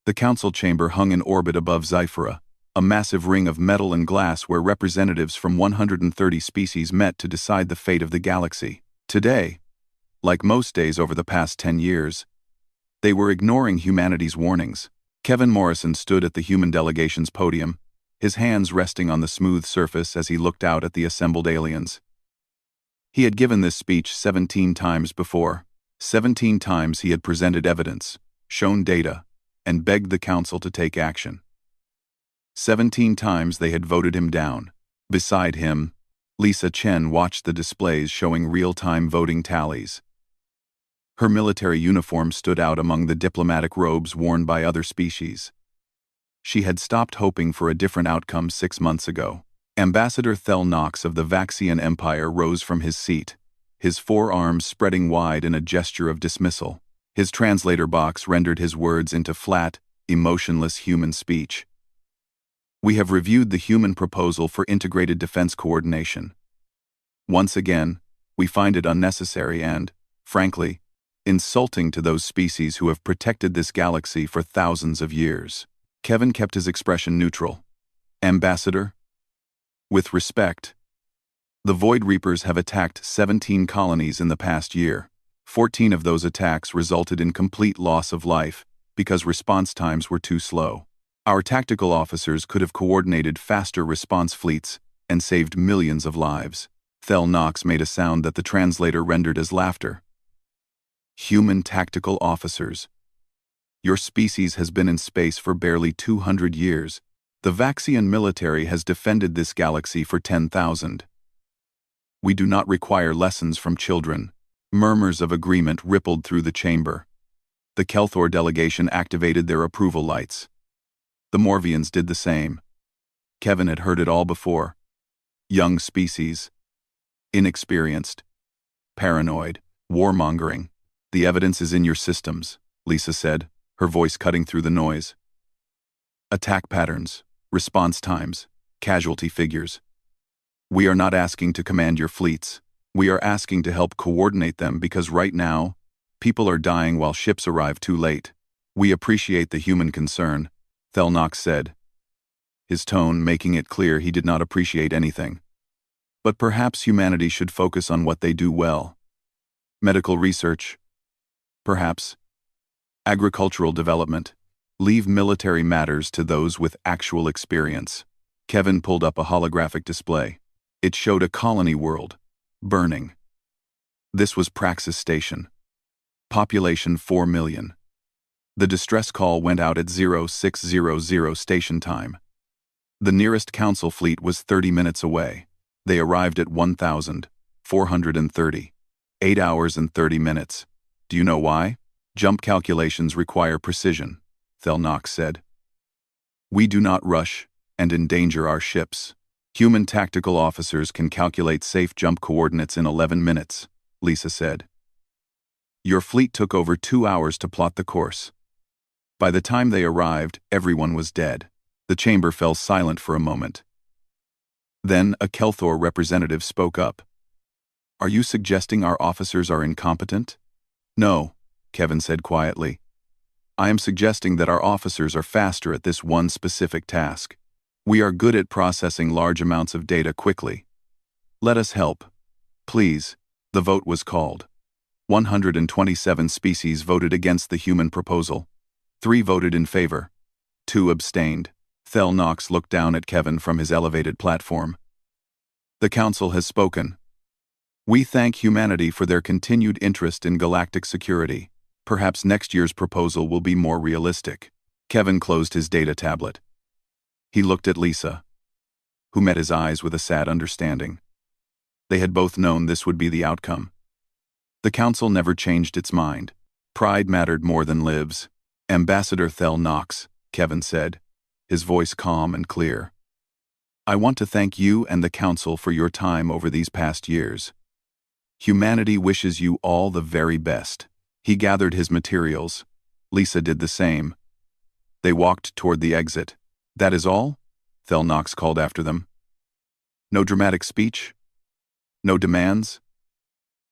The council chamber hung in orbit above Zyphera, a massive ring of metal and glass where representatives from 130 species met to decide the fate of the galaxy. Today, like most days over the past 10 years, they were ignoring humanity's warnings. Kevin Morrison stood at the human delegation's podium, his hands resting on the smooth surface as he looked out at the assembled aliens. He had given this speech 17 times before. 17 times he had presented evidence, shown data, and begged the council to take action. 17 times they had voted him down. Beside him, Lisa Chen watched the displays showing real-time voting tallies. Her military uniform stood out among the diplomatic robes worn by other species. She had stopped hoping for a different outcome 6 months ago. Ambassador Thel Knox of the Vaxian Empire rose from his seat, his forearms spreading wide in a gesture of dismissal. His translator box rendered his words into flat, emotionless human speech. We have reviewed the human proposal for integrated defense coordination. Once again, we find it unnecessary and, frankly, insulting to those species who have protected this galaxy for thousands of years. Kevin kept his expression neutral. Ambassador? With respect, the Void Reapers have attacked 17 colonies in the past year. 14 of those attacks resulted in complete loss of life because response times were too slow. Our tactical officers could have coordinated faster response fleets and saved millions of lives. Thel Knox made a sound that the translator rendered as laughter. Human tactical officers. Your species has been in space for barely 200 years. The Vaxian military has defended this galaxy for 10,000. We do not require lessons from children. Murmurs of agreement rippled through the chamber. The Kelthor delegation activated their approval lights. The Morvians did the same. Kevin had heard it all before. Young species. Inexperienced. Paranoid. Warmongering. The evidence is in your systems, Lisa said, her voice cutting through the noise. Attack patterns, response times, casualty figures. We are not asking to command your fleets. We are asking to help coordinate them because right now, people are dying while ships arrive too late. We appreciate the human concern, Thel Knox said, his tone making it clear he did not appreciate anything. But perhaps humanity should focus on what they do well. Medical research. Perhaps. Agricultural development. Leave military matters to those with actual experience. Kevin pulled up a holographic display. It showed a colony world. Burning. This was Praxis Station. Population 4 million. The distress call went out at 0600 station time. The nearest council fleet was 30 minutes away. They arrived at 1,430. 8 hours and 30 minutes. Do you know why? Jump calculations require precision, Thel Knox said. We do not rush and endanger our ships. Human tactical officers can calculate safe jump coordinates in 11 minutes, Lisa said. Your fleet took over 2 hours to plot the course. By the time they arrived, everyone was dead. The chamber fell silent for a moment. Then a Kelthor representative spoke up. Are you suggesting our officers are incompetent? No, Kevin said quietly. I am suggesting that our officers are faster at this one specific task. We are good at processing large amounts of data quickly. Let us help. Please. The vote was called. 127 species voted against the human proposal. 3 voted in favor. 2 abstained. Thel Knox looked down at Kevin from his elevated platform. The council has spoken. We thank humanity for their continued interest in galactic security. Perhaps next year's proposal will be more realistic. Kevin closed his data tablet. He looked at Lisa, who met his eyes with a sad understanding. They had both known this would be the outcome. The council never changed its mind. Pride mattered more than lives. Ambassador Thel Knox, Kevin said, his voice calm and clear. I want to thank you and the council for your time over these past years. Humanity wishes you all the very best. He gathered his materials. Lisa did the same. They walked toward the exit. That is all? Thel Knox called after them. No dramatic speech? No demands?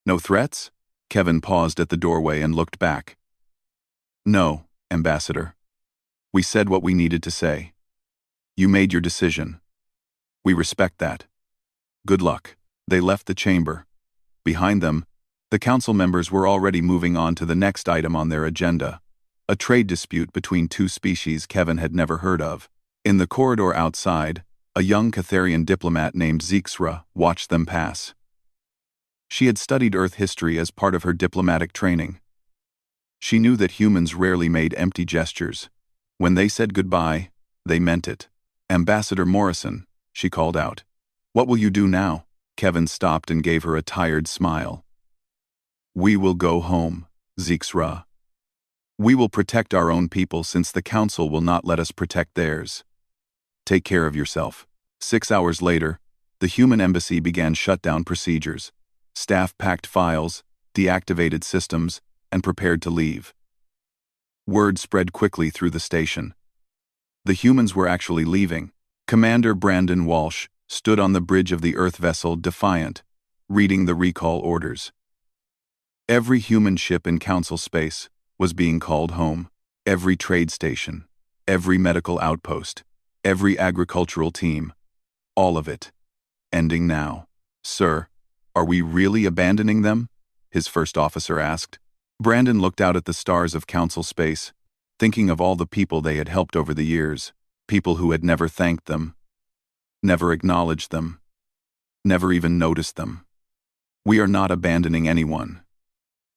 No threats? Kevin paused at the doorway and looked back. No, Ambassador. We said what we needed to say. You made your decision. We respect that. Good luck. They left the chamber. Behind them, the council members were already moving on to the next item on their agenda, a trade dispute between two species Kevin had never heard of. In the corridor outside, a young Catharian diplomat named Zixra watched them pass. She had studied Earth history as part of her diplomatic training. She knew that humans rarely made empty gestures. When they said goodbye, they meant it. Ambassador Morrison, she called out. What will you do now? Kevin stopped and gave her a tired smile. We will go home, Zixra. We will protect our own people since the council will not let us protect theirs. Take care of yourself. 6 hours later, the human embassy began shutdown procedures. Staff packed files, deactivated systems, and prepared to leave. Word spread quickly through the station. The humans were actually leaving. Commander Brandon Walsh stood on the bridge of the Earth vessel Defiant, reading the recall orders. Every human ship in Council space was being called home. Every trade station, every medical outpost, every agricultural team, all of it. Ending now. Sir, are we really abandoning them? His first officer asked. Brandon looked out at the stars of Council space, thinking of all the people they had helped over the years, people who had never thanked them, never acknowledged them, never even noticed them. We are not abandoning anyone.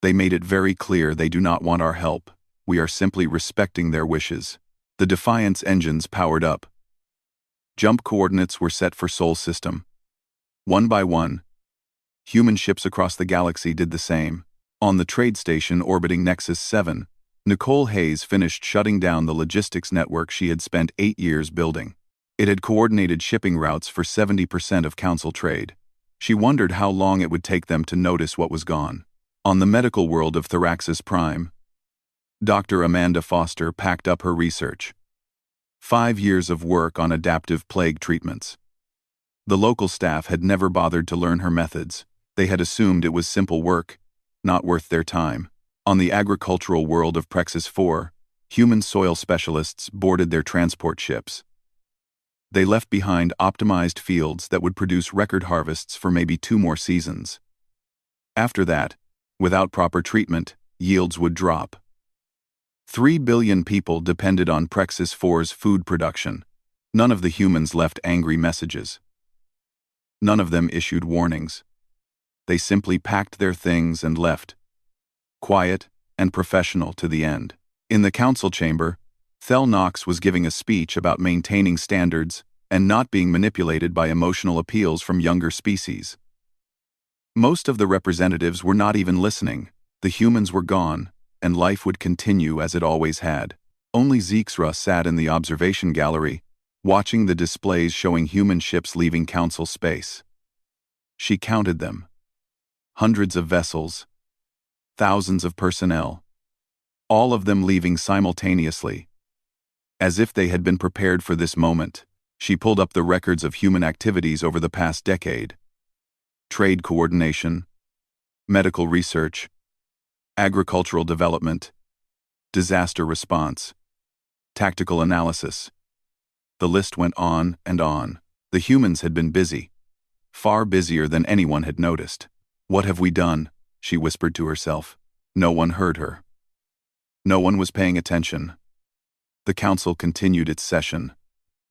They made it very clear they do not want our help. We are simply respecting their wishes. The Defiant's engines powered up. Jump coordinates were set for Sol system. One by one, human ships across the galaxy did the same. On the trade station orbiting Nexus 7, Nicole Hayes finished shutting down the logistics network she had spent 8 years building. It had coordinated shipping routes for 70% of Council trade. She wondered how long it would take them to notice what was gone. On the medical world of Thraxis Prime, Dr. Amanda Foster packed up her research. 5 years of work on adaptive plague treatments. The local staff had never bothered to learn her methods. They had assumed it was simple work, not worth their time. On the agricultural world of Prexis 4, human soil specialists boarded their transport ships. They left behind optimized fields that would produce record harvests for maybe 2 more seasons. After that, without proper treatment, yields would drop. 3 billion people depended on Prexis 4's food production. None of the humans left angry messages. None of them issued warnings. They simply packed their things and left. Quiet and professional to the end. In the council chamber, Thel Knox was giving a speech about maintaining standards and not being manipulated by emotional appeals from younger species. Most of the representatives were not even listening. The humans were gone, and life would continue as it always had. Only Zixra sat in the observation gallery, watching the displays showing human ships leaving council space. She counted them. Hundreds of vessels. Thousands of personnel. All of them leaving simultaneously. As if they had been prepared for this moment, she pulled up the records of human activities over the past decade. Trade coordination, medical research, agricultural development, disaster response, tactical analysis. The list went on and on. The humans had been busy, far busier than anyone had noticed. What have we done? She whispered to herself. No one heard her. No one was paying attention. The council continued its session,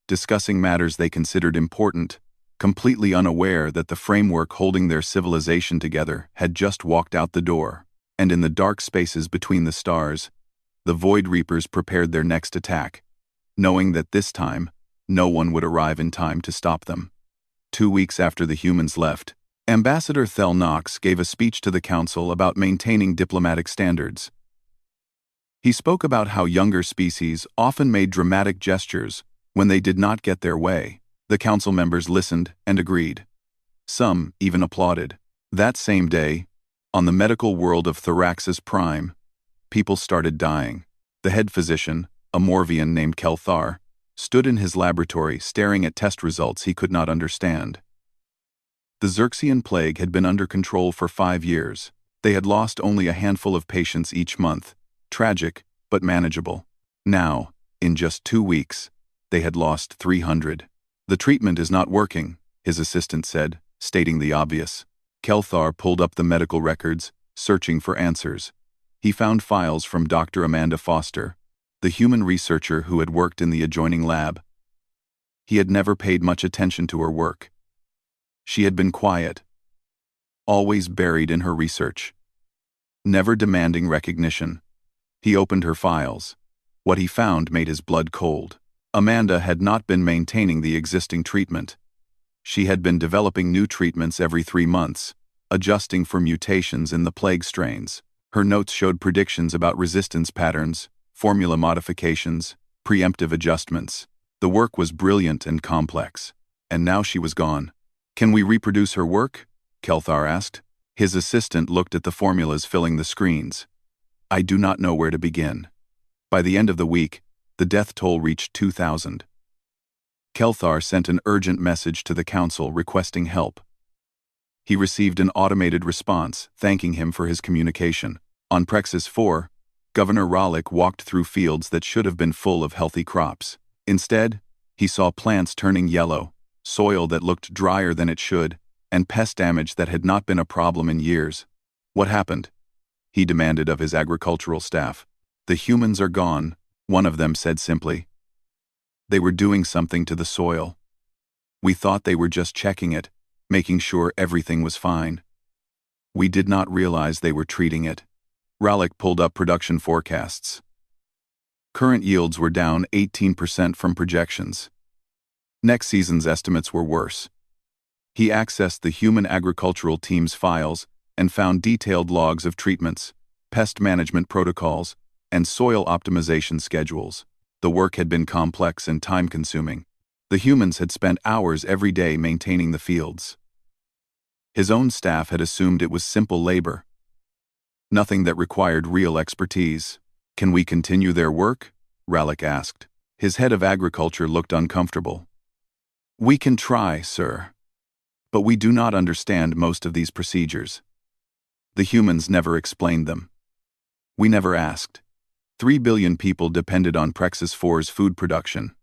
discussing matters they considered important, completely unaware that the framework holding their civilization together had just walked out the door. And in the dark spaces between the stars, the Void Reapers prepared their next attack, knowing that this time, no one would arrive in time to stop them. 2 weeks after the humans left, Ambassador Thel Knox gave a speech to the council about maintaining diplomatic standards. He spoke about how younger species often made dramatic gestures when they did not get their way. The council members listened and agreed. Some even applauded. That same day, on the medical world of Thraxis Prime, people started dying. The head physician, a Morvian named Kelthar, stood in his laboratory staring at test results he could not understand. The Xerxian plague had been under control for 5 years. They had lost only a handful of patients each month. Tragic, but manageable. Now, In just 2 weeks, they had lost 300. The treatment is not working, his assistant said, stating the obvious. Kelthar pulled up the medical records, searching for answers. He found files from Dr. Amanda Foster, the human researcher who had worked in the adjoining lab. He had never paid much attention to her work. She had been quiet, always buried in her research, never demanding recognition. He opened her files. What he found made his blood cold. Amanda had not been maintaining the existing treatment. She had been developing new treatments every 3 months, adjusting for mutations in the plague strains. Her notes showed predictions about resistance patterns, formula modifications, preemptive adjustments. The work was brilliant and complex. And now she was gone. Can we reproduce her work? Kelthar asked. His assistant looked at the formulas filling the screens. I do not know where to begin. By the end of the week, the death toll reached 2,000. Kelthar sent an urgent message to the council requesting help. He received an automated response thanking him for his communication. On Prexis 4, Governor Ralik walked through fields that should have been full of healthy crops. Instead, he saw plants turning yellow, soil that looked drier than it should, and pest damage that had not been a problem in years. What happened? He demanded of his agricultural staff. The humans are gone, one of them said simply. They were doing something to the soil. We thought they were just checking it, making sure everything was fine. We did not realize they were treating it. Ralik pulled up production forecasts. Current yields were down 18% from projections. Next season's estimates were worse. He accessed the human agricultural team's files and found detailed logs of treatments, pest management protocols, and soil optimization schedules. The work had been complex and time-consuming. The humans had spent hours every day maintaining the fields. His own staff had assumed it was simple labor, nothing that required real expertise. Can we continue their work? Ralik asked. His head of agriculture looked uncomfortable. We can try, sir. But we do not understand most of these procedures. The humans never explained them. We never asked. 3 billion people depended on Prexis 4's food production.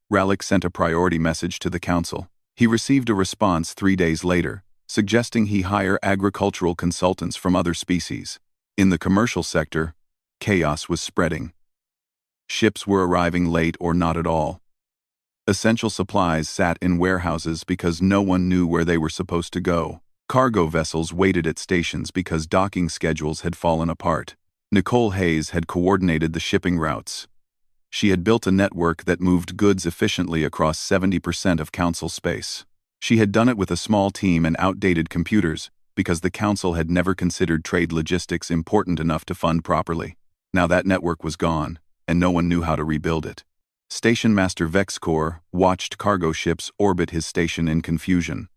Ralik sent a priority message to the council. He received a response 3 days later, suggesting he hire agricultural consultants from other species. In the commercial sector, chaos was spreading. Ships were arriving late or not at all. Essential supplies sat in warehouses because no one knew where they were supposed to go. Cargo vessels waited at stations because docking schedules had fallen apart. Nicole Hayes had coordinated the shipping routes. She had built a network that moved goods efficiently across 70% of council space. She had done it with a small team and outdated computers because the council had never considered trade logistics important enough to fund properly. Now that network was gone, and no one knew how to rebuild it. Station Master Vexcor watched cargo ships orbit his station in confusion.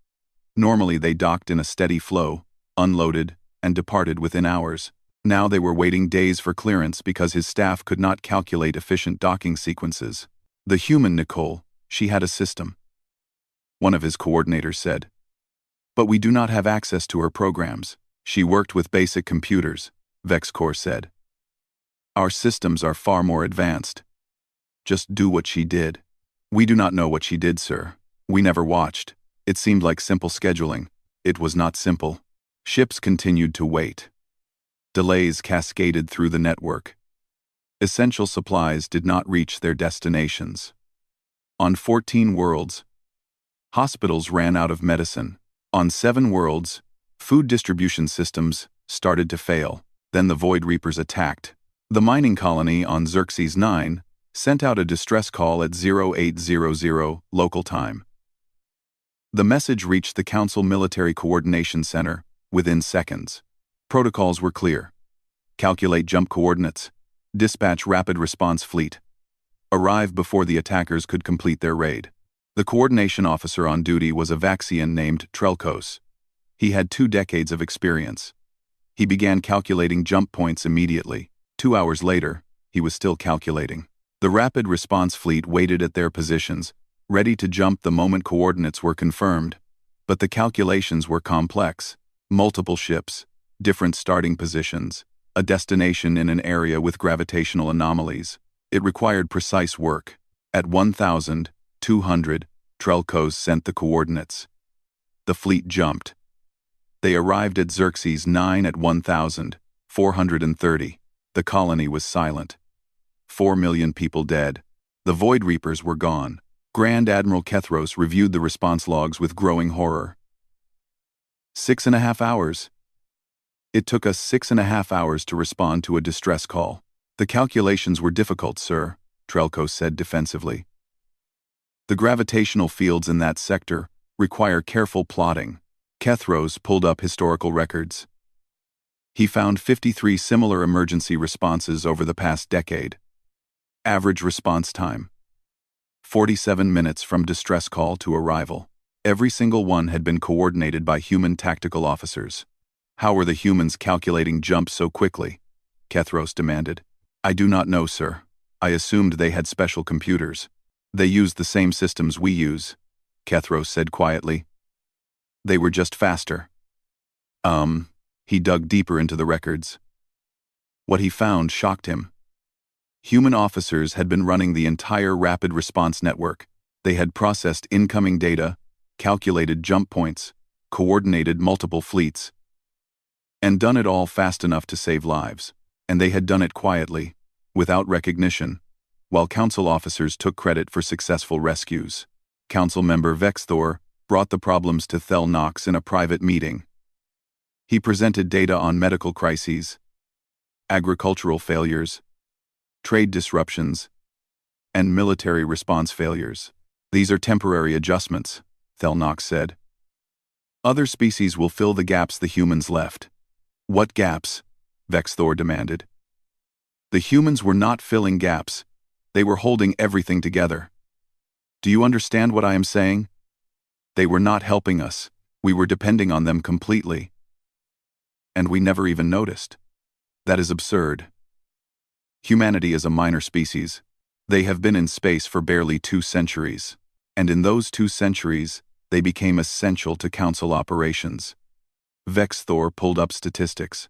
Normally they docked in a steady flow, unloaded, and departed within hours. Now they were waiting days for clearance because his staff could not calculate efficient docking sequences. The human Nicole, she had a system, one of his coordinators said. But we do not have access to her programs. She worked with basic computers, Vexcor said. Our systems are far more advanced. Just do what she did. We do not know what she did, sir. We never watched. It seemed like simple scheduling. It was not simple. Ships continued to wait. Delays cascaded through the network. Essential supplies did not reach their destinations. On 14 worlds, hospitals ran out of medicine. On 7 worlds, food distribution systems started to fail. Then the Void Reapers attacked. The mining colony on Xerxes 9 sent out a distress call at 0800 local time. The message reached the Council Military Coordination Center within seconds. Protocols were clear. Calculate jump coordinates. Dispatch rapid response fleet. Arrive before the attackers could complete their raid. The coordination officer on duty was a Vaxian named Trelkos. He had 2 decades of experience. He began calculating jump points immediately. 2 hours later, he was still calculating. The rapid response fleet waited at their positions, ready to jump the moment coordinates were confirmed. But the calculations were complex. Multiple ships, different starting positions, a destination in an area with gravitational anomalies. It required precise work. At 1,200, Trelkos sent the coordinates. The fleet jumped. They arrived at Xerxes 9 at 1,430. The colony was silent. 4 million people dead. The Void Reapers were gone. Grand Admiral Kethros reviewed the response logs with growing horror. 6.5 hours. It took us 6.5 hours to respond to a distress call. The calculations were difficult, sir, Trelkos said defensively. The gravitational fields in that sector require careful plotting. Kethros pulled up historical records. He found 53 similar emergency responses over the past decade. Average response time: 47 minutes from distress call to arrival. Every single one had been coordinated by human tactical officers. How were the humans calculating jumps so quickly? Kethros demanded. I do not know, sir. I assumed they had special computers. They used the same systems we use, Kethros said quietly. They were just faster. He dug deeper into the records. What he found shocked him. Human officers had been running the entire rapid response network. They had processed incoming data, calculated jump points, coordinated multiple fleets, and done it all fast enough to save lives. And they had done it quietly, without recognition, while council officers took credit for successful rescues. Council member Vexthor brought the problems to Thel Nox in a private meeting. He presented data on medical crises, agricultural failures, trade disruptions, and military response failures. These are temporary adjustments, Thel Nox said. Other species will fill the gaps the humans left. What gaps? Vexthor demanded. The humans were not filling gaps. They were holding everything together. Do you understand what I am saying? They were not helping us. We were depending on them completely. And we never even noticed. That is absurd. Humanity is a minor species. They have been in space for barely 2 centuries. And in those 2 centuries, they became essential to council operations. Vexthor pulled up statistics.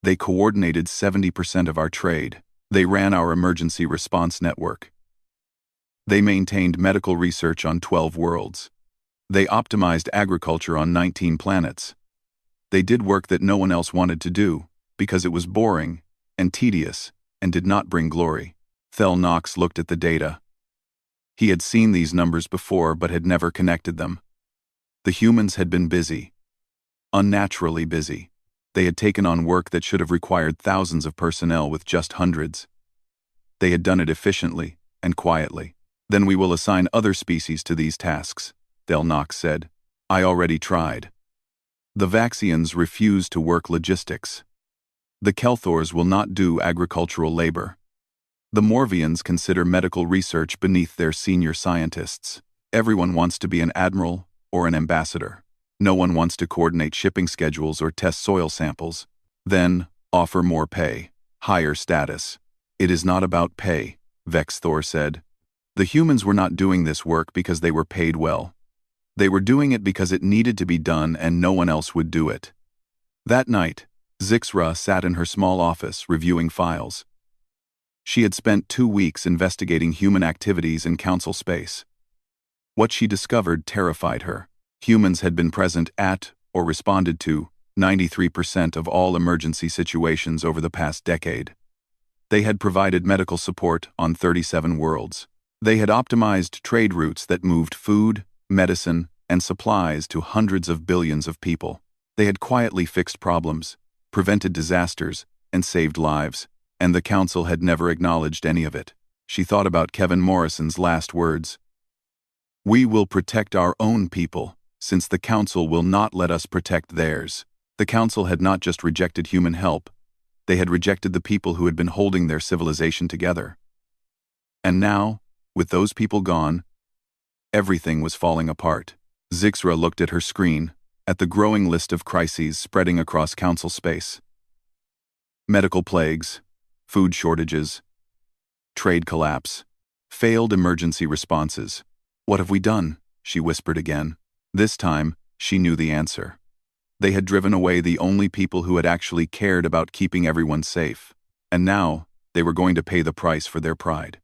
They coordinated 70% of our trade. They ran our emergency response network. They maintained medical research on 12 worlds. They optimized agriculture on 19 planets. They did work that no one else wanted to do, because it was boring and tedious and did not bring glory. Thel Nox looked at the data. He had seen these numbers before but had never connected them. The humans had been busy. Unnaturally busy. They had taken on work that should have required thousands of personnel with just hundreds. They had done it efficiently and quietly. Then we will assign other species to these tasks, Thel Nox said. I already tried. The Vaxians refuse to work logistics. The Kelthors will not do agricultural labor. The Morvians consider medical research beneath their senior scientists. Everyone wants to be an admiral or an ambassador. No one wants to coordinate shipping schedules or test soil samples. Then, offer more pay, higher status. It is not about pay, Vexthor said. The humans were not doing this work because they were paid well. They were doing it because it needed to be done and no one else would do it. That night, Zixra sat in her small office reviewing files. She had spent 2 weeks investigating human activities in council space. What she discovered terrified her. Humans had been present at, or responded to, 93% of all emergency situations over the past decade. They had provided medical support on 37 worlds. They had optimized trade routes that moved food, medicine, and supplies to hundreds of billions of people. They had quietly fixed problems, prevented disasters, and saved lives, and the council had never acknowledged any of it. She thought about Kevin Morrison's last words. We will protect our own people, since the council will not let us protect theirs. The council had not just rejected human help, they had rejected the people who had been holding their civilization together. And now, with those people gone, everything was falling apart. Zixra looked at her screen, at the growing list of crises spreading across council space. Medical plagues, food shortages, trade collapse, failed emergency responses. What have we done? She whispered again. This time, she knew the answer. They had driven away the only people who had actually cared about keeping everyone safe. And now, They were going to pay the price for their pride.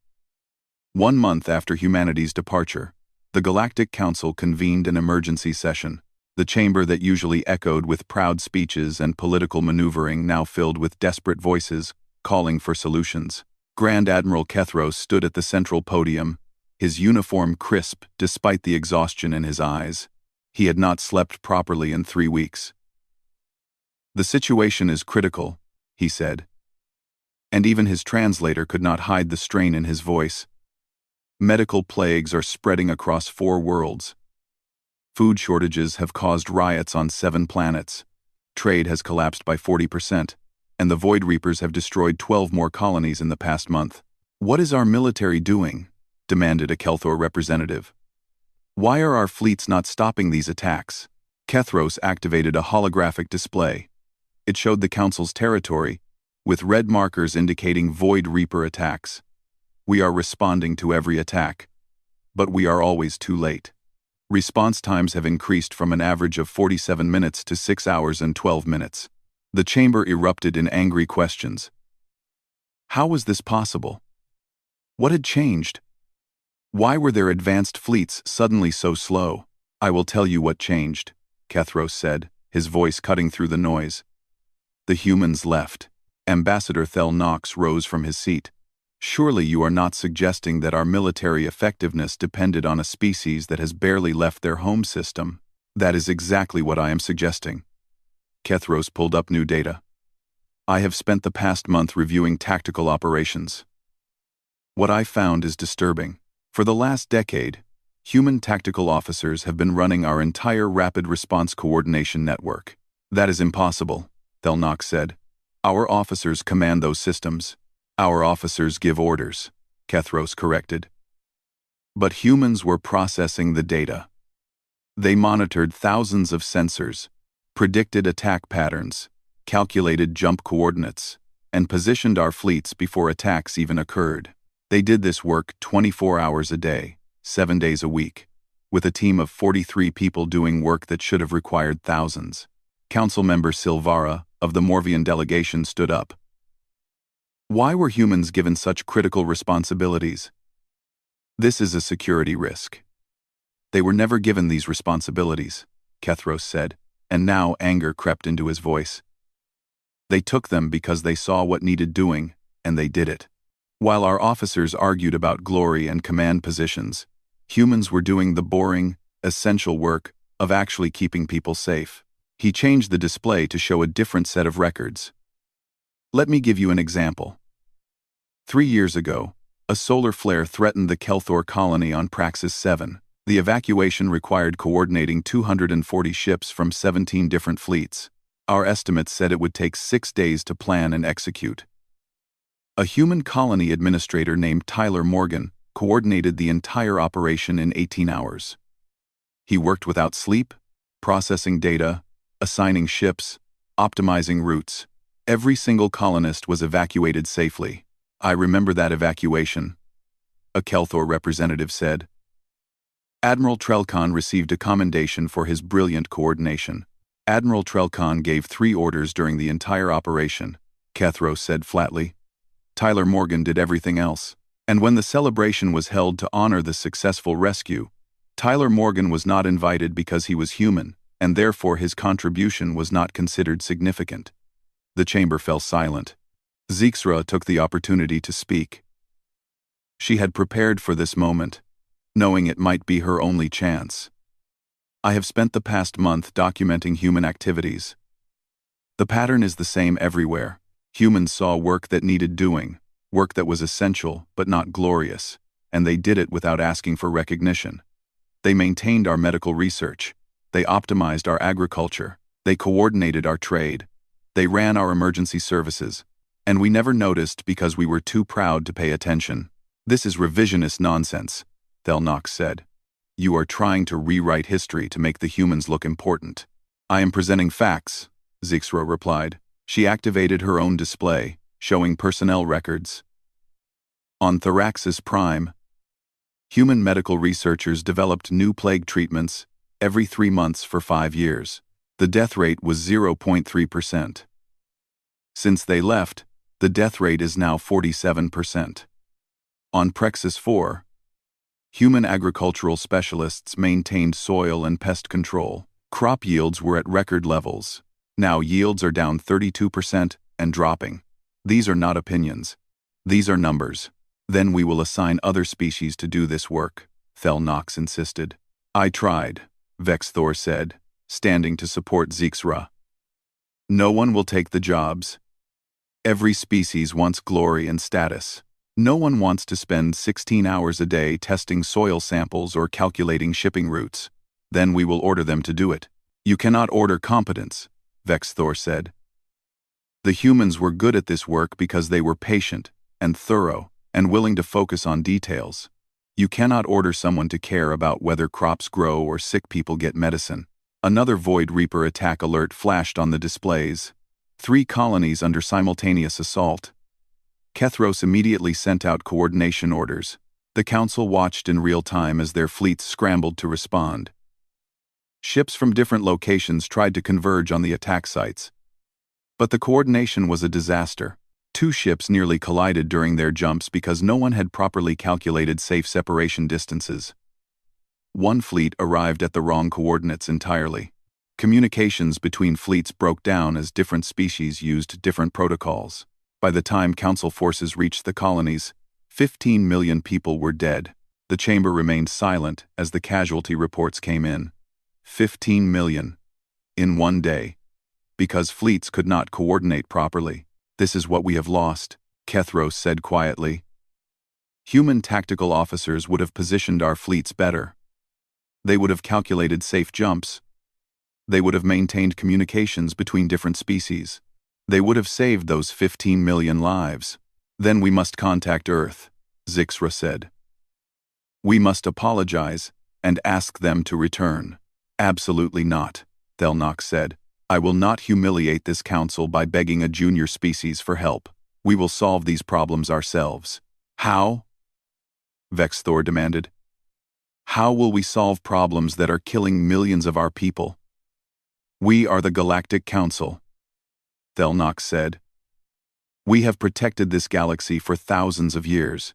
1 month after humanity's departure, the Galactic Council convened an emergency session. The chamber that usually echoed with proud speeches and political maneuvering now filled with desperate voices, calling for solutions. Grand Admiral Kethros stood at the central podium, his uniform crisp despite the exhaustion in his eyes. He had not slept properly in 3 weeks. "The situation is critical," he said. And even his translator could not hide the strain in his voice. "Medical plagues are spreading across 4 worlds. Food shortages have caused riots on 7 planets. Trade has collapsed by 40%, and the Void Reapers have destroyed 12 more colonies in the past month." "What is our military doing?" demanded a Kelthor representative. "Why are our fleets not stopping these attacks?" Kethros activated a holographic display. It showed the Council's territory, with red markers indicating Void Reaper attacks. "We are responding to every attack, but we are always too late. Response times have increased from an average of 47 minutes to 6 hours and 12 minutes. The chamber erupted in angry questions. How was this possible? What had changed? Why were their advanced fleets suddenly so slow? "I will tell you what changed," Kethros said, his voice cutting through the noise. "The humans left." Ambassador Thel Nox rose from his seat. "Surely you are not suggesting that our military effectiveness depended on a species that has barely left their home system?" "That is exactly what I am suggesting." Kethros pulled up new data. "I have spent the past month reviewing tactical operations. What I found is disturbing. For the last decade, human tactical officers have been running our entire rapid response coordination network." "That is impossible," Thel Nox said. "Our officers command those systems." "Our officers give orders," Kethros corrected. "But humans were processing the data. They monitored thousands of sensors, predicted attack patterns, calculated jump coordinates, and positioned our fleets before attacks even occurred. They did this work 24 hours a day, 7 days a week, with a team of 43 people doing work that should have required thousands." Council member Silvara of the Morvian delegation stood up. "Why were humans given such critical responsibilities?" "This is a security risk." "They were never given these responsibilities," Kethros said, and now anger crept into his voice. "They took them because they saw what needed doing, and they did it. While our officers argued about glory and command positions, humans were doing the boring, essential work of actually keeping people safe." He changed the display to show a different set of records. "Let me give you an example. 3 years ago, a solar flare threatened the Kelthor colony on Praxis 7. The evacuation required coordinating 240 ships from 17 different fleets. Our estimates said it would take 6 days to plan and execute. A human colony administrator named Tyler Morgan coordinated the entire operation in 18 hours. He worked without sleep, processing data, assigning ships, optimizing routes. Every single colonist was evacuated safely." "I remember that evacuation," a Kelthor representative said. "Admiral Trelkon received a commendation for his brilliant coordination. Admiral Trelkon gave 3 orders during the entire operation," Kethros said flatly. "Tyler Morgan did everything else. And when the celebration was held to honor the successful rescue, Tyler Morgan was not invited because he was human, and therefore his contribution was not considered significant." The chamber fell silent. Zixra took the opportunity to speak. She had prepared for this moment, knowing it might be her only chance. "I have spent the past month documenting human activities. The pattern is the same everywhere. Humans saw work that needed doing, work that was essential but not glorious, and they did it without asking for recognition. They maintained our medical research. They optimized our agriculture. They coordinated our trade. They ran our emergency services. And we never noticed because we were too proud to pay attention." "This is revisionist nonsense," Thel Nox said. "You are trying to rewrite history to make the humans look important." "I am presenting facts," Zixra replied. She activated her own display, showing personnel records. On Theraxis Prime, human medical researchers developed new plague treatments every 3 months for 5 years. The death rate was 0.3%. Since they left, The death rate is now 47%. On Prexis 4, human agricultural specialists maintained soil and pest control. Crop yields were at record levels. Now yields are down 32% and dropping. These are not opinions. These are numbers. Then we will assign other species to do this work, Thelnox insisted. I tried, Vexthor said, standing to support Zixra. No one will take the jobs. Every species wants glory and status. No one wants to spend 16 hours a day testing soil samples or calculating shipping routes. Then we will order them to do it. You cannot order competence, Vexthor said. The humans were good at this work because they were patient and thorough and willing to focus on details. You cannot order someone to care about whether crops grow or sick people get medicine. Another Void Reaper attack alert flashed on the displays. 3 colonies under simultaneous assault. Kethros immediately sent out coordination orders. The Council watched in real time as their fleets scrambled to respond. Ships from different locations tried to converge on the attack sites. But the coordination was a disaster. 2 ships nearly collided during their jumps because no one had properly calculated safe separation distances. 1 fleet arrived at the wrong coordinates entirely. Communications between fleets broke down as different species used different protocols. By the time Council forces reached the colonies, 15 million people were dead. The chamber remained silent as the casualty reports came in. 15 million. In one day. Because fleets could not coordinate properly. This is what we have lost, Kethros said quietly. Human tactical officers would have positioned our fleets better. They would have calculated safe jumps. They would have maintained communications between different species. They would have saved those 15 million lives. Then we must contact Earth, Zixra said. We must apologize and ask them to return. Absolutely not, Thelnox said. I will not humiliate this council by begging a junior species for help. We will solve these problems ourselves. How? Vexthor demanded. How will we solve problems that are killing millions of our people? We are the Galactic Council, Thelnox said. We have protected this galaxy for thousands of years.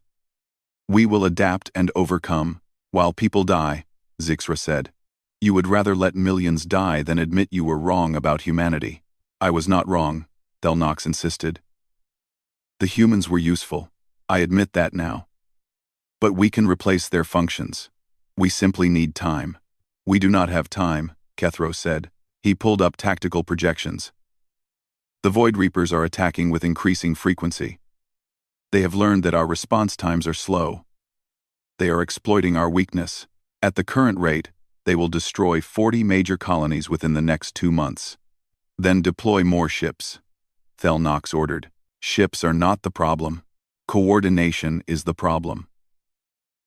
We will adapt and overcome, while people die, Zixra said. You would rather let millions die than admit you were wrong about humanity. I was not wrong, Thelnox insisted. The humans were useful. I admit that now. But we can replace their functions. We simply need time. We do not have time, Kethros said. He pulled up tactical projections. The Void Reapers are attacking with increasing frequency. They have learned that our response times are slow. They are exploiting our weakness. At the current rate, they will destroy 40 major colonies within the next 2 months. Then deploy more ships, Thelnox ordered. Ships are not the problem. Coordination is the problem.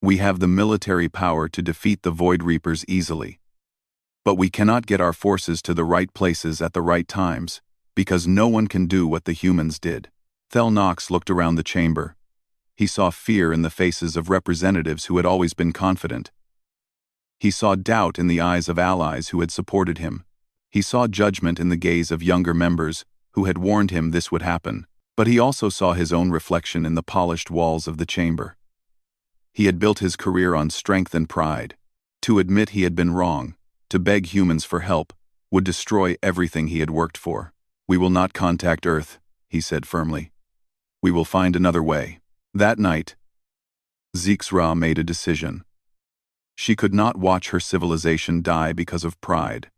We have the military power to defeat the Void Reapers easily. But we cannot get our forces to the right places at the right times, because no one can do what the humans did. Thelnox looked around the chamber. He saw fear in the faces of representatives who had always been confident. He saw doubt in the eyes of allies who had supported him. He saw judgment in the gaze of younger members who had warned him this would happen. But he also saw his own reflection in the polished walls of the chamber. He had built his career on strength and pride. To admit he had been wrong, to beg humans for help, would destroy everything he had worked for. We will not contact Earth, he said firmly. We will find another way. That night, Zixra made a decision. She could not watch her civilization die because of pride.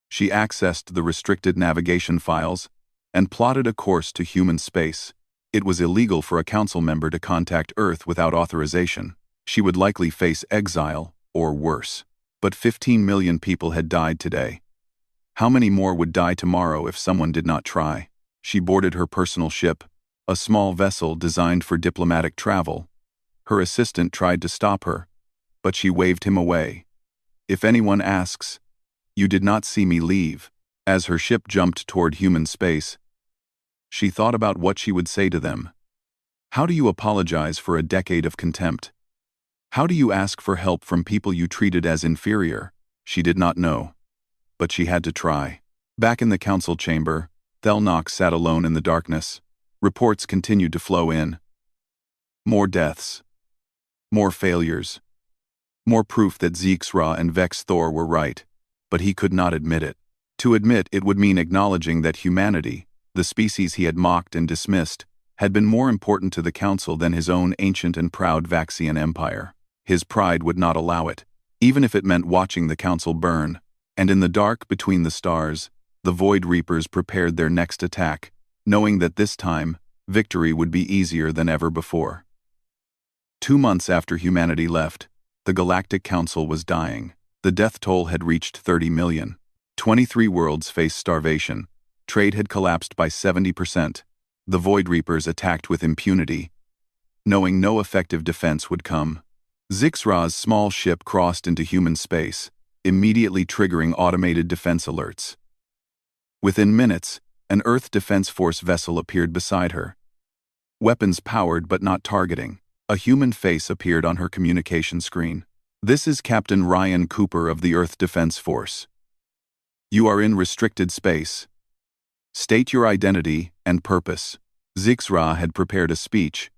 She accessed the restricted navigation files and plotted a course to human space. It was illegal for a council member to contact Earth without authorization. She would likely face exile, or worse. But 15 million people had died today. How many more would die tomorrow if someone did not try? She boarded her personal ship, a small vessel designed for diplomatic travel. Her assistant tried to stop her, but she waved him away. If anyone asks, you did not see me leave. As her ship jumped toward human space, she thought about what she would say to them. How do you apologize for a decade of contempt? How do you ask for help from people you treated as inferior? She did not know. But she had to try. Back in the council chamber, Thelnox sat alone in the darkness, Reports continued to flow in. More deaths. More failures. More proof that Zixra and Vex Thor were right, but he could not admit it. To admit it would mean acknowledging that humanity, the species he had mocked and dismissed, had been more important to the Council than his own ancient and proud Vaxian empire. His pride would not allow it, even if it meant watching the Council burn. And in the dark between the stars, the Void Reapers prepared their next attack, knowing that this time, victory would be easier than ever before. 2 months after humanity left, the Galactic Council was dying. The death toll had reached 30 million. 23 worlds faced starvation. Trade had collapsed by 70%. The Void Reapers attacked with impunity, knowing no effective defense would come. Zixra's small ship crossed into human space, immediately triggering automated defense alerts. Within minutes, an Earth Defense Force vessel appeared beside her. Weapons powered but not targeting. A human face appeared on her communication screen. "This is Captain Ryan Cooper of the Earth Defense Force. You are in restricted space. State your identity and purpose." Zixra had prepared a speech,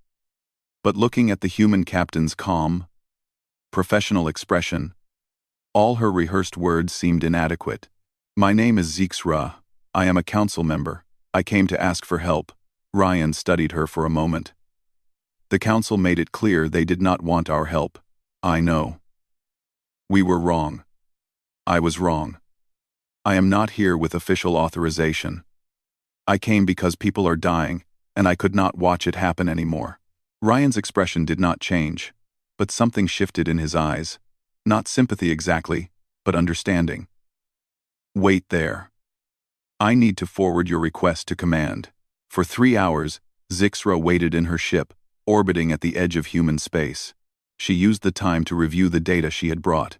but looking at the human captain's calm, professional expression, all her rehearsed words seemed inadequate. "My name is Zixra. I am a council member. I came to ask for help." Ryan studied her for a moment. "The council made it clear they did not want our help. I know. We were wrong. I was wrong. I am not here with official authorization. I came because people are dying, and I could not watch it happen anymore." Ryan's expression did not change, but something shifted in his eyes. Not sympathy exactly, but understanding. "Wait there. I need to forward your request to command." For 3 hours, Zixra waited in her ship, orbiting at the edge of human space. She used the time to review the data she had brought.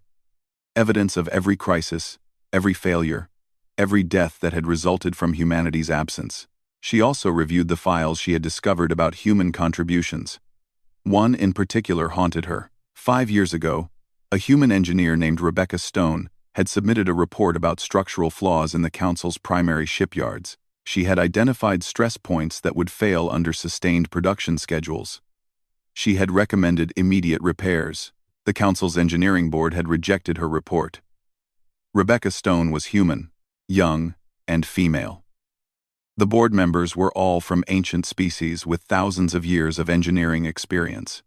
Evidence of every crisis, every failure, every death that had resulted from humanity's absence. She also reviewed the files she had discovered about human contributions. One in particular haunted her. 5 years ago, a human engineer named Rebecca Stone had submitted a report about structural flaws in the Council's primary shipyards. She had identified stress points that would fail under sustained production schedules. She had recommended immediate repairs. The Council's engineering board had rejected her report. Rebecca Stone was human, young, and female. The board members were all from ancient species with thousands of years of engineering experience.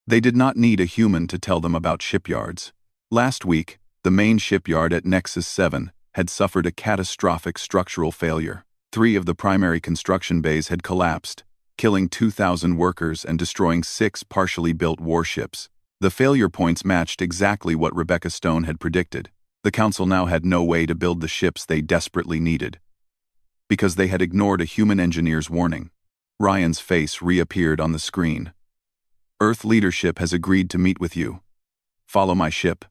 They did not need a human to tell them about shipyards. Last week, the main shipyard at Nexus 7 had suffered a catastrophic structural failure. 3 of the primary construction bays had collapsed, killing 2,000 workers and destroying 6 partially built warships. The failure points matched exactly what Rebecca Stone had predicted. The Council now had no way to build the ships they desperately needed, because they had ignored a human engineer's warning. Ryan's face reappeared on the screen. "Earth leadership has agreed to meet with you. Follow my ship.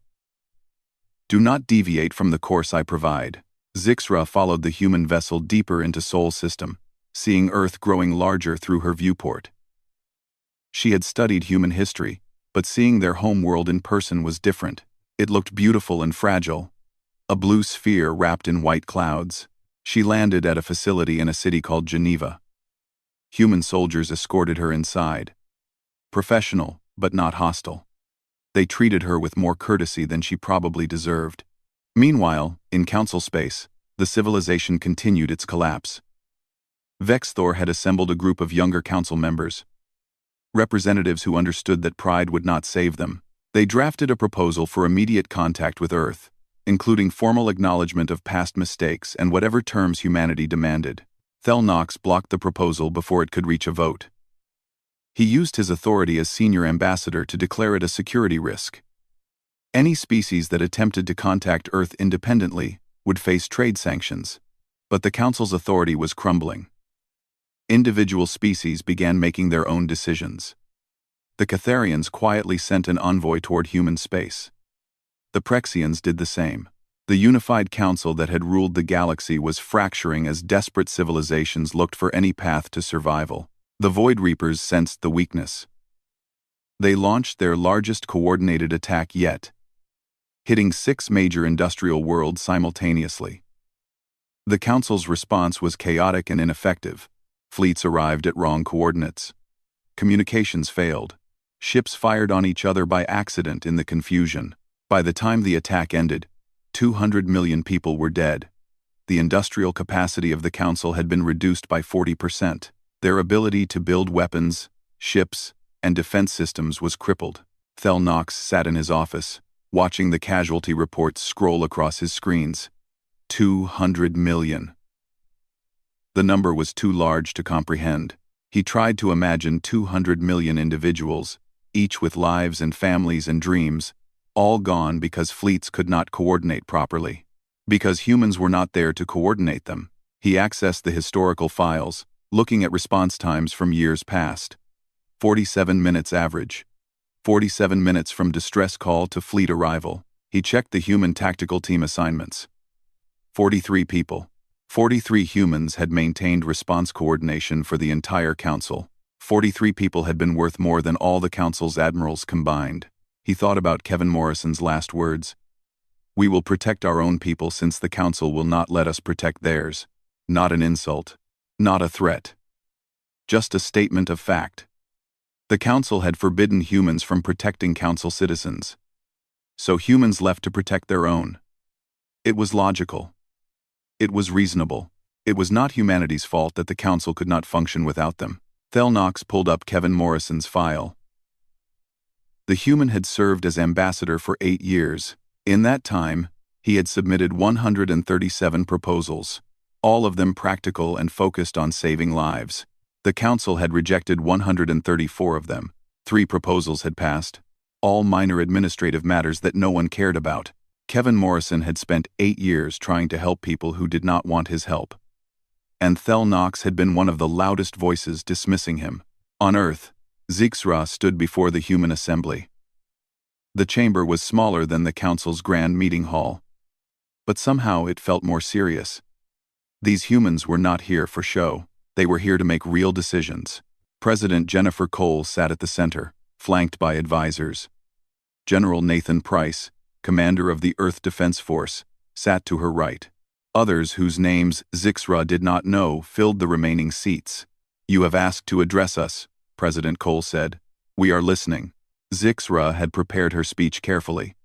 Do not deviate from the course I provide." Zixra followed the human vessel deeper into Sol system, seeing Earth growing larger through her viewport. She had studied human history, but seeing their home world in person was different. It looked beautiful and fragile, a blue sphere wrapped in white clouds. She landed at a facility in a city called Geneva. Human soldiers escorted her inside. Professional, but not hostile. They treated her with more courtesy than she probably deserved. Meanwhile, in Council space, the civilization continued its collapse. Vex Thor had assembled a group of younger Council members, representatives who understood that pride would not save them. They drafted a proposal for immediate contact with Earth, including formal acknowledgement of past mistakes and whatever terms humanity demanded. Thelnox blocked the proposal before it could reach a vote. He used his authority as senior ambassador to declare it a security risk. Any species that attempted to contact Earth independently would face trade sanctions, but the Council's authority was crumbling. Individual species began making their own decisions. The Catharians quietly sent an envoy toward human space. The Prexians did the same. The unified council that had ruled the galaxy was fracturing as desperate civilizations looked for any path to survival. The Void Reapers sensed the weakness. They launched their largest coordinated attack yet, hitting 6 major industrial worlds simultaneously. The Council's response was chaotic and ineffective. Fleets arrived at wrong coordinates. Communications failed. Ships fired on each other by accident in the confusion. By the time the attack ended, 200 million people were dead. The industrial capacity of the Council had been reduced by 40%. Their ability to build weapons, ships, and defense systems was crippled. Thel Knox sat in his office, watching the casualty reports scroll across his screens. 200 million. The number was too large to comprehend. He tried to imagine 200 million individuals, each with lives and families and dreams, all gone because fleets could not coordinate properly. Because humans were not there to coordinate them. He accessed the historical files, looking at response times from years past. 47 minutes average. 47 minutes from distress call to fleet arrival. He checked the human tactical team assignments. 43 people. 43 humans had maintained response coordination for the entire Council. 43 people had been worth more than all the Council's admirals combined. He thought about Kevin Morrison's last words. We will protect our own people since the Council will not let us protect theirs. Not an insult. Not a threat. Just a statement of fact. The Council had forbidden humans from protecting Council citizens. So humans left to protect their own. It was logical. It was reasonable. It was not humanity's fault that the Council could not function without them. Thel Knox pulled up Kevin Morrison's file. The human had served as ambassador for 8 years. In that time, he had submitted 137 proposals, all of them practical and focused on saving lives. The Council had rejected 134 of them. 3 proposals had passed, all minor administrative matters that no one cared about. Kevin Morrison had spent 8 years trying to help people who did not want his help. And Thel Knox had been one of the loudest voices dismissing him. On Earth, Zixra stood before the human assembly. The chamber was smaller than the Council's grand meeting hall. But somehow it felt more serious. These humans were not here for show. They were here to make real decisions. President Jennifer Cole sat at the center, flanked by advisors. General Nathan Price, commander of the Earth Defense Force, sat to her right. Others whose names Zixra did not know filled the remaining seats. You have asked to address us, President Cole said. We are listening. Zixra had prepared her speech carefully.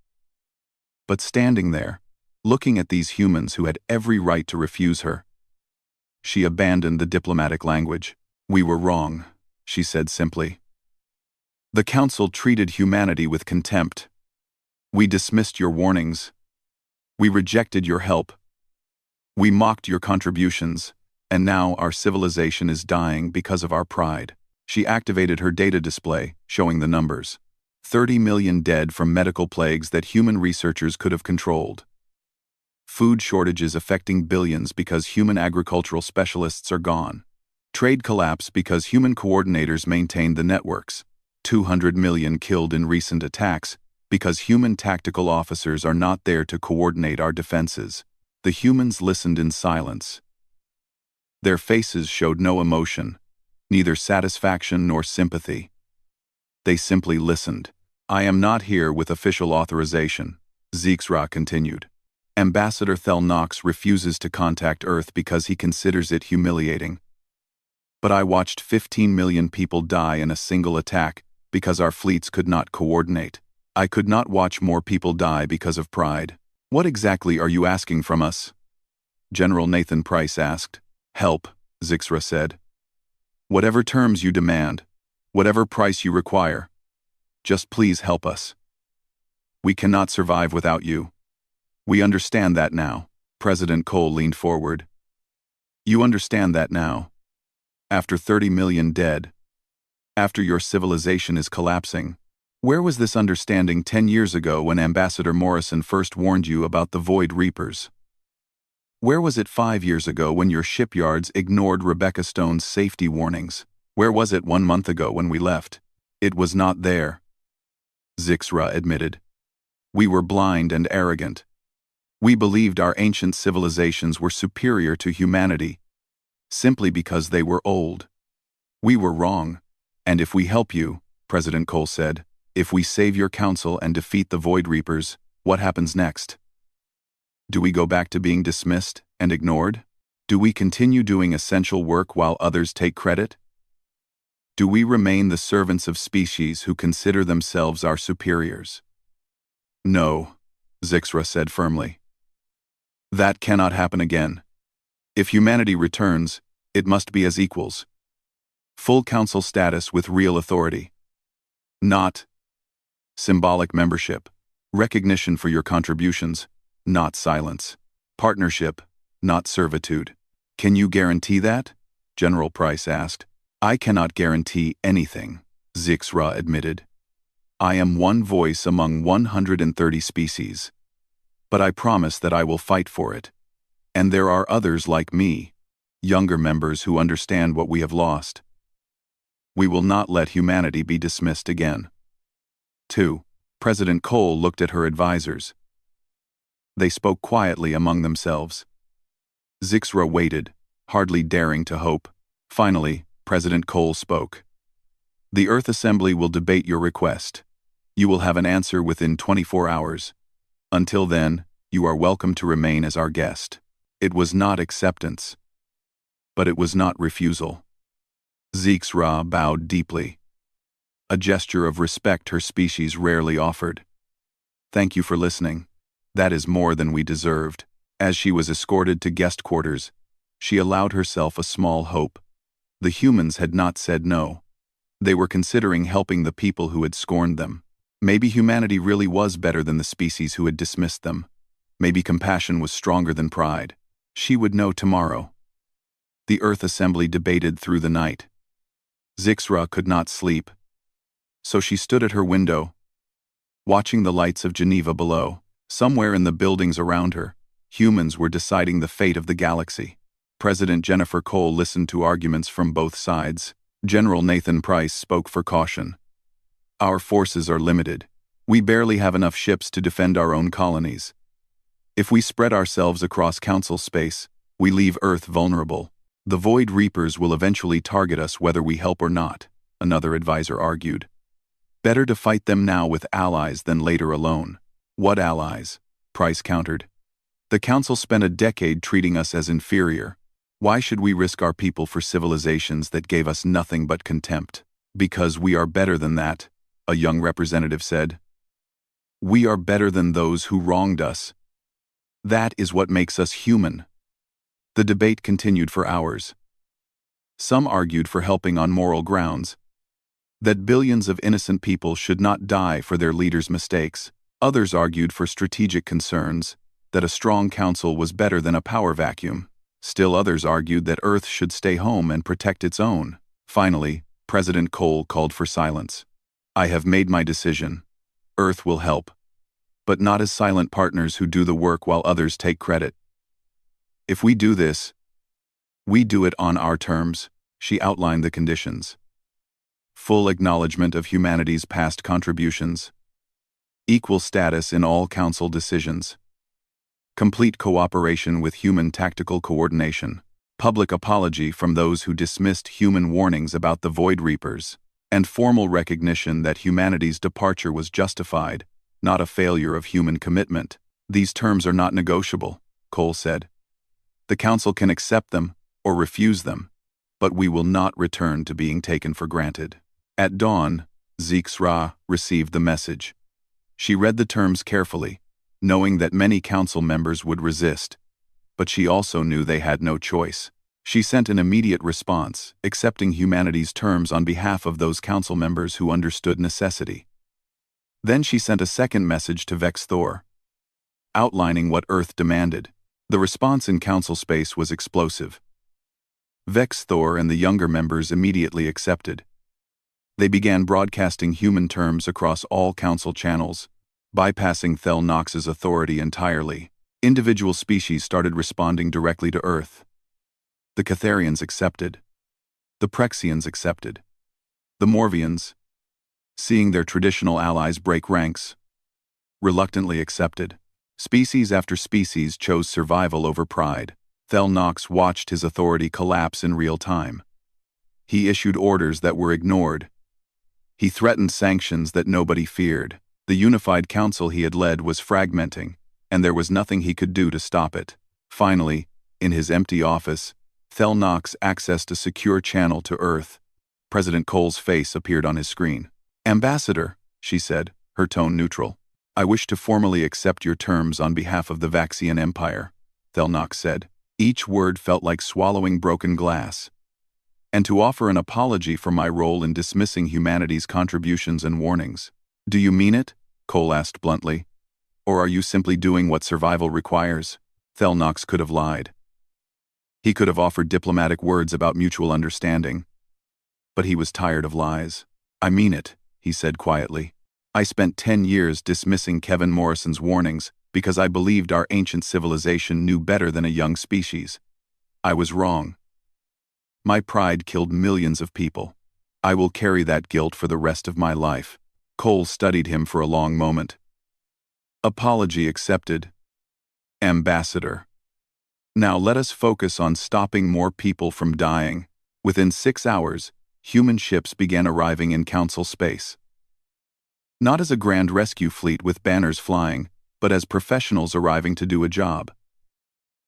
But standing there, looking at these humans who had every right to refuse her, she abandoned the diplomatic language. We were wrong, she said simply. The Council treated humanity with contempt. We dismissed your warnings. We rejected your help. We mocked your contributions, and now our civilization is dying because of our pride. She activated her data display, showing the numbers. 30 million dead from medical plagues that human researchers could have controlled. Food shortages affecting billions because human agricultural specialists are gone. Trade collapse because human coordinators maintained the networks. 200 million killed in recent attacks because human tactical officers are not there to coordinate our defenses. The humans listened in silence. Their faces showed no emotion, neither satisfaction nor sympathy. They simply listened. I am not here with official authorization, Zixra continued. Ambassador Thel Knox refuses to contact Earth because he considers it humiliating. But I watched 15 million people die in a single attack because our fleets could not coordinate. I could not watch more people die because of pride. What exactly are you asking from us? General Nathan Price asked. Help, Zixra said. Whatever terms you demand, whatever price you require, just please help us. We cannot survive without you. We understand that now. President Cole leaned forward. You understand that now. After 30 million dead, after your civilization is collapsing, where was this understanding 10 years ago when Ambassador Morrison first warned you about the Void Reapers? Where was it 5 years ago when your shipyards ignored Rebecca Stone's safety warnings? Where was it 1 month ago when we left? It was not there, Zixra admitted. We were blind and arrogant. We believed our ancient civilizations were superior to humanity, simply because they were old. We were wrong. And if we help you, President Cole said, if we save your council and defeat the Void Reapers, what happens next? Do we go back to being dismissed and ignored? Do we continue doing essential work while others take credit? Do we remain the servants of species who consider themselves our superiors? No, Zixra said firmly. That cannot happen again. If humanity returns, it must be as equals. Full council status with real authority. Not symbolic membership, recognition for your contributions, not silence. Partnership, not servitude. Can you guarantee that? General Price asked. I cannot guarantee anything, Zixra admitted. I am one voice among 130 species. But I promise that I will fight for it. And there are others like me, younger members who understand what we have lost. We will not let humanity be dismissed again. 2. President Cole looked at her advisors. They spoke quietly among themselves. Zixra waited, hardly daring to hope. Finally, President Cole spoke. The Earth Assembly will debate your request. You will have an answer within 24 hours. Until then, you are welcome to remain as our guest. It was not acceptance. But it was not refusal. Zixra bowed deeply. A gesture of respect her species rarely offered. Thank you for listening. That is more than we deserved. As she was escorted to guest quarters, she allowed herself a small hope. The humans had not said no. They were considering helping the people who had scorned them. Maybe humanity really was better than the species who had dismissed them. Maybe compassion was stronger than pride. She would know tomorrow. The Earth Assembly debated through the night. Zixra could not sleep. So she stood at her window, watching the lights of Geneva below. Somewhere in the buildings around her, humans were deciding the fate of the galaxy. President Jennifer Cole listened to arguments from both sides. General Nathan Price spoke for caution. Our forces are limited. We barely have enough ships to defend our own colonies. If we spread ourselves across council space, we leave Earth vulnerable. The Void Reapers will eventually target us whether we help or not, another advisor argued. Better to fight them now with allies than later alone. What allies? Price countered. The Council spent a decade treating us as inferior. Why should we risk our people for civilizations that gave us nothing but contempt? Because we are better than that, a young representative said. We are better than those who wronged us. That is what makes us human. The debate continued for hours. Some argued for helping on moral grounds, that billions of innocent people should not die for their leaders' mistakes. Others argued for strategic concerns, that a strong council was better than a power vacuum. Still others argued that Earth should stay home and protect its own. Finally, President Cole called for silence. I have made my decision. Earth will help. But not as silent partners who do the work while others take credit. If we do this, we do it on our terms, she outlined the conditions. Full acknowledgement of humanity's past contributions. Equal status in all council decisions. Complete cooperation with human tactical coordination. Public apology from those who dismissed human warnings about the Void Reapers. And formal recognition that humanity's departure was justified, not a failure of human commitment. These terms are not negotiable, Cole said. The Council can accept them or refuse them, but we will not return to being taken for granted. At dawn, Zixra received the message. She read the terms carefully, knowing that many council members would resist, but she also knew they had no choice. She sent an immediate response, accepting humanity's terms on behalf of those council members who understood necessity. Then she sent a second message to Vex Thor, outlining what Earth demanded. The response in council space was explosive. Vex Thor and the younger members immediately accepted. They began broadcasting human terms across all council channels, bypassing Thel Nox's authority entirely. Individual species started responding directly to Earth. The Catharians accepted. The Prexians accepted. The Morvians, seeing their traditional allies break ranks, reluctantly accepted. Species after species chose survival over pride. Thel Nox watched his authority collapse in real time. He issued orders that were ignored. He threatened sanctions that nobody feared. The unified council he had led was fragmenting, and there was nothing he could do to stop it. Finally, In his empty office, Thel Knox accessed a secure channel to Earth. President Cole's face appeared on his screen. "Ambassador," she said, her tone neutral. "I wish to formally accept your terms on behalf of the Vaxian Empire," Thel Knox said. Each word felt like swallowing broken glass. "And to offer an apology for my role in dismissing humanity's contributions and warnings." "Do you mean it?" Cole asked bluntly. "Or are you simply doing what survival requires?" Thel Knox could have lied. He could have offered diplomatic words about mutual understanding. But he was tired of lies. "I mean it," he said quietly. "I spent 10 years dismissing Kevin Morrison's warnings because I believed our ancient civilization knew better than a young species. I was wrong. My pride killed millions of people. I will carry that guilt for the rest of my life." Cole studied him for a long moment. "Apology accepted, Ambassador. Now let us focus on stopping more people from dying." Within 6 hours, human ships began arriving in Council space. Not as a grand rescue fleet with banners flying, but as professionals arriving to do a job.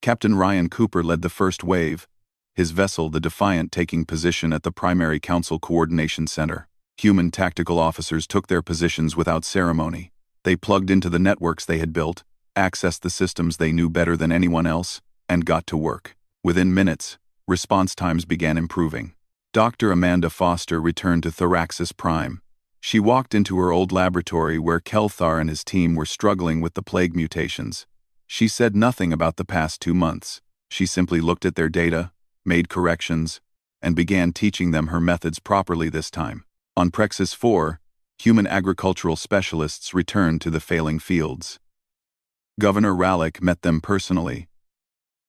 Captain Ryan Cooper led the first wave, his vessel, the Defiant, taking position at the primary Council Coordination Center. Human tactical officers took their positions without ceremony. They plugged into the networks they had built, accessed the systems they knew better than anyone else, and got to work. Within minutes, response times began improving. Dr. Amanda Foster returned to Thoraxis Prime. She walked into her old laboratory where Kelthar and his team were struggling with the plague mutations. She said nothing about the past 2 months. She simply looked at their data, made corrections, and began teaching them her methods properly this time. On Prexis 4, human agricultural specialists returned to the failing fields. Governor Rallick met them personally,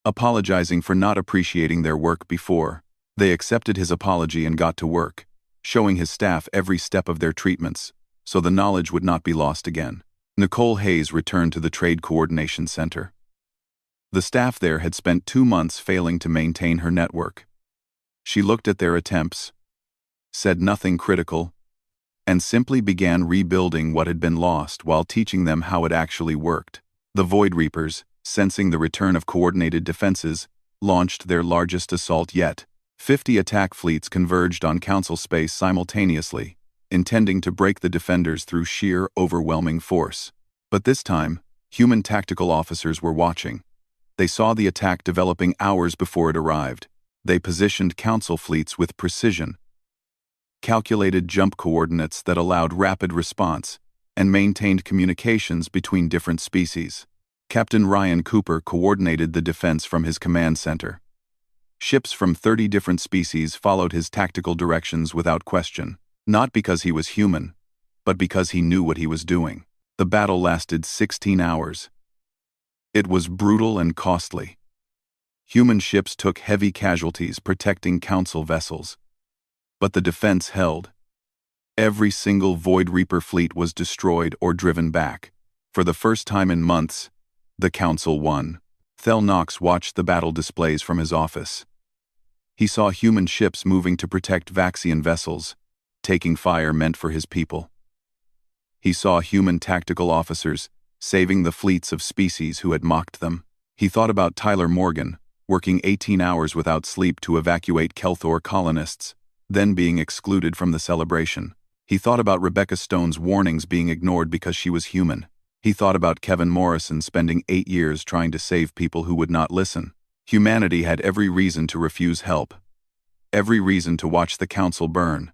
apologizing for not appreciating their work before. They accepted his apology and got to work, showing his staff every step of their treatments, so the knowledge would not be lost again. Nicole Hayes returned to the Trade Coordination Center. The staff there had spent 2 months failing to maintain her network. She looked at their attempts, said nothing critical, and simply began rebuilding what had been lost while teaching them how it actually worked. The Void Reapers, sensing the return of coordinated defenses, launched their largest assault yet. 50 attack fleets converged on Council space simultaneously, intending to break the defenders through sheer, overwhelming force. But this time, human tactical officers were watching. They saw the attack developing hours before it arrived. They positioned Council fleets with precision, calculated jump coordinates that allowed rapid response, and maintained communications between different species. Captain Ryan Cooper coordinated the defense from his command center. Ships from 30 different species followed his tactical directions without question, not because he was human, but because he knew what he was doing. The battle lasted 16 hours. It was brutal and costly. Human ships took heavy casualties protecting Council vessels. But the defense held. Every single Void Reaper fleet was destroyed or driven back. For the first time in months, the Council won. Thel Knox watched the battle displays from his office. He saw human ships moving to protect Vaxian vessels, taking fire meant for his people. He saw human tactical officers saving the fleets of species who had mocked them. He thought about Tyler Morgan, working 18 hours without sleep to evacuate Kelthor colonists, then being excluded from the celebration. He thought about Rebecca Stone's warnings being ignored because she was human. He thought about Kevin Morrison spending 8 years trying to save people who would not listen. Humanity had every reason to refuse help, every reason to watch the Council burn.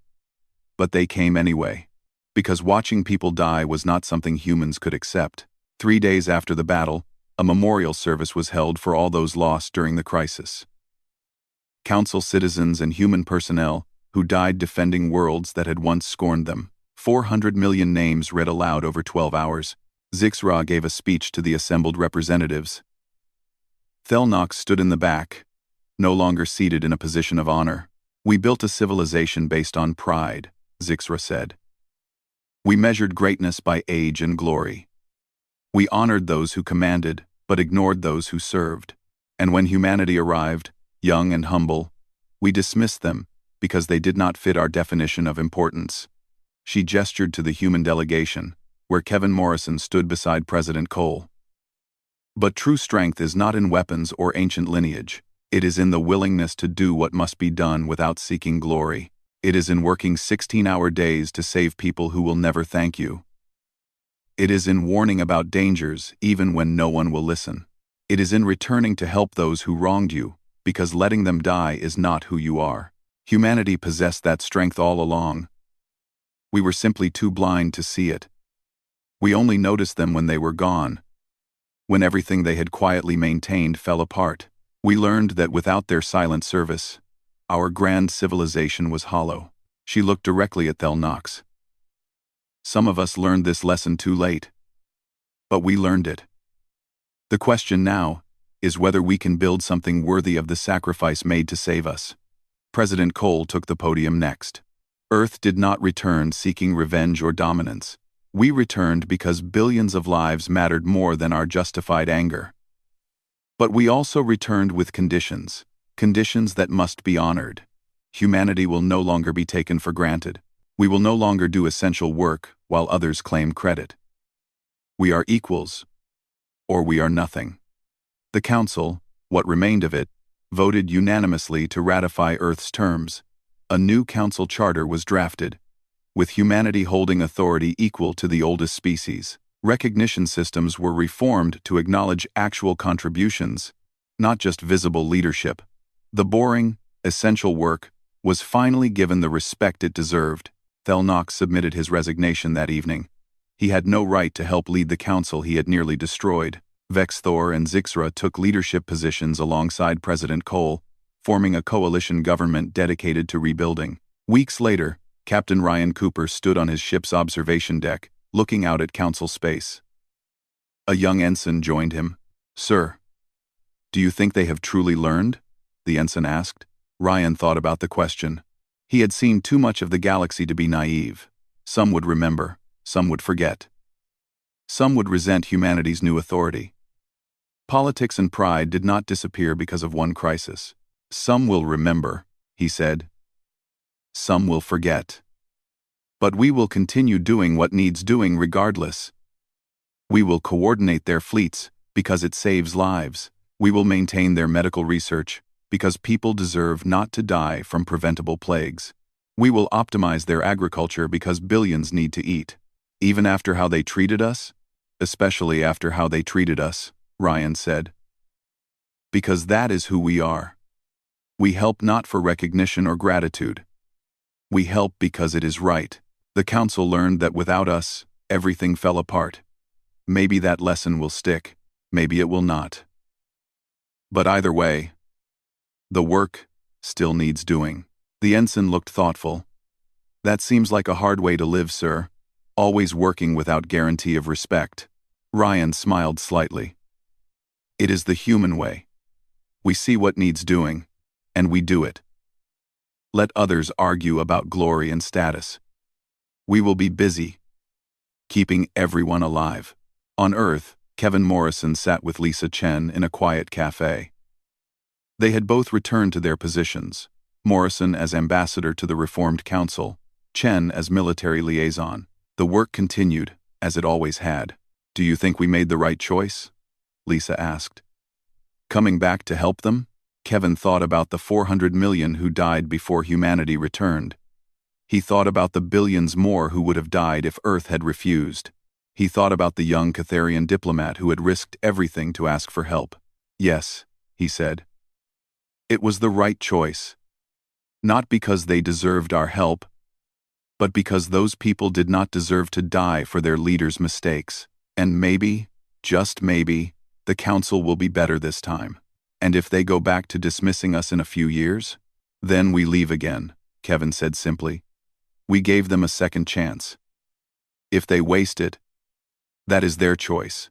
But they came anyway, because watching people die was not something humans could accept. 3 days after the battle, a memorial service was held for all those lost during the crisis. Council citizens and human personnel who died defending worlds that had once scorned them. 400 million names read aloud over 12 hours. Zixra gave a speech to the assembled representatives. Thel Knox stood in the back, no longer seated in a position of honor. "We built a civilization based on pride," Zixra said. "We measured greatness by age and glory. We honored those who commanded, but ignored those who served. And when humanity arrived, young and humble, we dismissed them because they did not fit our definition of importance." She gestured to the human delegation, where Kevin Morrison stood beside President Cole. But true strength is not in weapons or ancient lineage. It is in the willingness to do what must be done without seeking glory. It is in working 16-hour days to save people who will never thank you. It is in warning about dangers even when no one will listen. It is in returning to help those who wronged you, because letting them die is not who you are. Humanity possessed that strength all along. We were simply too blind to see it. We only noticed them when they were gone, when everything they had quietly maintained fell apart. We learned that without their silent service, our grand civilization was hollow. She looked directly at Thelnox. Some of us learned this lesson too late. But we learned it. The question now is whether we can build something worthy of the sacrifice made to save us. President Cole took the podium next. Earth did not return seeking revenge or dominance. We returned because billions of lives mattered more than our justified anger. But we also returned with conditions that must be honored. Humanity will no longer be taken for granted. We will no longer do essential work while others claim credit. We are equals, or we are nothing. The Council, what remained of it, voted unanimously to ratify Earth's terms. A new Council charter was drafted, with humanity holding authority equal to the oldest species. Recognition systems were reformed to acknowledge actual contributions, not just visible leadership. The boring, essential work was finally given the respect it deserved. Thelnox submitted his resignation that evening. He had no right to help lead the council he had nearly destroyed. Vexthor and Zixra took leadership positions alongside President Cole, forming a coalition government dedicated to rebuilding. Weeks later, Captain Ryan Cooper stood on his ship's observation deck, looking out at council space. A young ensign joined him. "Sir, do you think they have truly learned?" the ensign asked. Ryan thought about the question. He had seen too much of the galaxy to be naive. Some would remember, some would forget. Some would resent humanity's new authority. Politics and pride did not disappear because of one crisis. Some will remember, he said. Some will forget. But we will continue doing what needs doing regardless. We will coordinate their fleets because it saves lives. We will maintain their medical research because people deserve not to die from preventable plagues. We will optimize their agriculture because billions need to eat. Even after how they treated us? Especially after how they treated us, Ryan said. Because that is who we are. We help not for recognition or gratitude. We help because it is right. The council learned that without us, everything fell apart. Maybe that lesson will stick, maybe it will not. But either way, the work still needs doing. The ensign looked thoughtful. That seems like a hard way to live, sir. Always working without guarantee of respect. Ryan smiled slightly. It is the human way. We see what needs doing, and we do it. Let others argue about glory and status. We will be busy, keeping everyone alive. On Earth, Kevin Morrison sat with Lisa Chen in a quiet cafe. They had both returned to their positions, Morrison as ambassador to the Reformed Council, Chen as military liaison. The work continued, as it always had. Do you think we made the right choice? Lisa asked. Coming back to help them? Kevin thought about the 400 million who died before humanity returned. He thought about the billions more who would have died if Earth had refused. He thought about the young Catharian diplomat who had risked everything to ask for help. Yes, he said. It was the right choice. Not because they deserved our help, but because those people did not deserve to die for their leaders' mistakes. And maybe, just maybe, the council will be better this time. And if they go back to dismissing us in a few years, then we leave again, Kevin said simply. We gave them a second chance. If they waste it, that is their choice.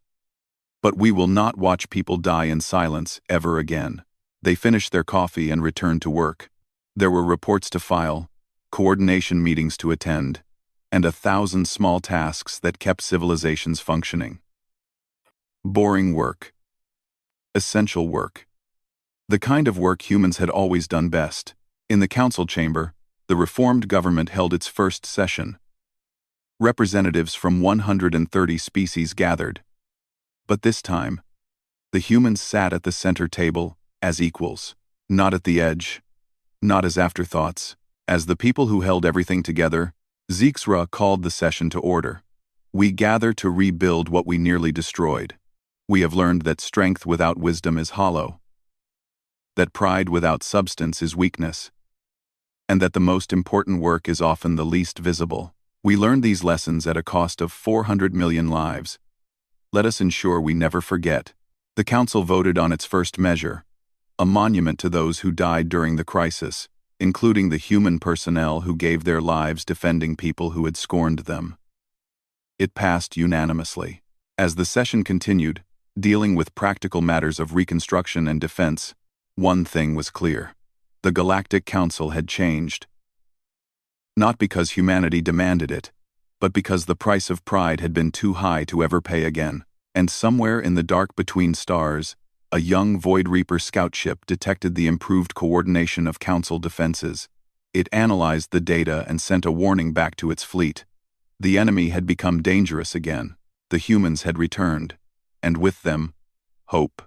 But we will not watch people die in silence ever again. They finished their coffee and returned to work. There were reports to file, coordination meetings to attend, and 1,000 small tasks that kept civilizations functioning. Boring work. Essential work. The kind of work humans had always done best. In the council chamber, the reformed government held its first session. Representatives from 130 species gathered. But this time, The humans sat at the center table, as equals, not at the edge, not as afterthoughts. As the people who held everything together, Zixra called the session to order. We gather to rebuild what we nearly destroyed. We have learned that strength without wisdom is hollow, that pride without substance is weakness, and that the most important work is often the least visible. We learned these lessons at a cost of 400 million lives. Let us ensure we never forget. The Council voted on its first measure, a monument to those who died during the crisis, including the human personnel who gave their lives defending people who had scorned them. It passed unanimously. As the session continued, dealing with practical matters of reconstruction and defense, one thing was clear. The Galactic Council had changed. Not because humanity demanded it, but because the price of pride had been too high to ever pay again. And somewhere in the dark between stars, a young Void Reaper scout ship detected the improved coordination of Council defenses. It analyzed the data and sent a warning back to its fleet. The enemy had become dangerous again. The humans had returned, and with them, hope.